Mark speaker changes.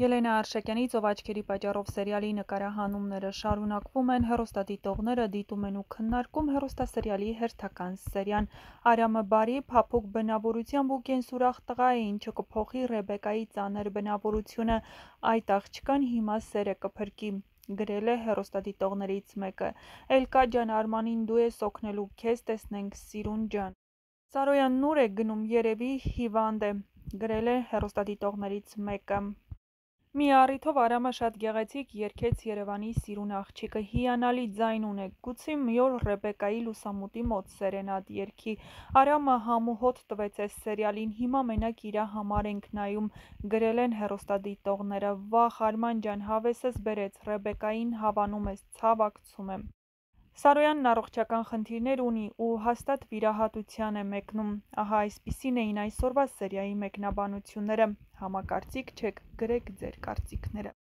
Speaker 1: Ելենա Արշակյանի «Ծով աչքերի պատճառով» սերիալի նկարահանումները շարունակվում են, հեռուստադիտողները դիտում են ու քննարկում հեռուստասերիալի հերթական սերիան։ Արամը բարի, փափուկ բնավորությամբ ու կենսուրախ տղա է, ինչը կփոխի Ռեբեկայի ծանր բնավորությունը։ Այդ աղջկան հիմա սերը կփրկի, գրել է հեռուստադիտողներից մեկը։ Էլկա ջան, Արմանին դու ես օգնելու, քեզ տեսնենք, Սիրուն ջան։ Սարոյանն ուր է գնում, երևի հիվանդ է, գրել է հեռուստադիտողներից մեկը։ Մի առիթով Արամը շատ գեղեցիկ երգեց Երևանի սիրուն աղջիկը, հիանալի ձայն ունե, գուցե մի օր Ռեբեկայի լուսամուտի մոտ սերենադ երգի։ Արամը համ ու հոտ տվեց էս սերիալին, հիմա մենակ իրա համար ենք նայում, գրել են հեռուստադիտողները։ Վախ Արման ջան, հավեսս բերեց, Ռեբեկային հավանում ես, ցավակցում եմ։ Սարոյանն առողջական խնդիրներ ունի ու հաստատ վիրահատության է մեկնում։ Ահա այսպիսին էին այսօրվա սերիայի մեկնաբանությունները։ Համակարծիք չեք, գրեք ձեր կարծիքները։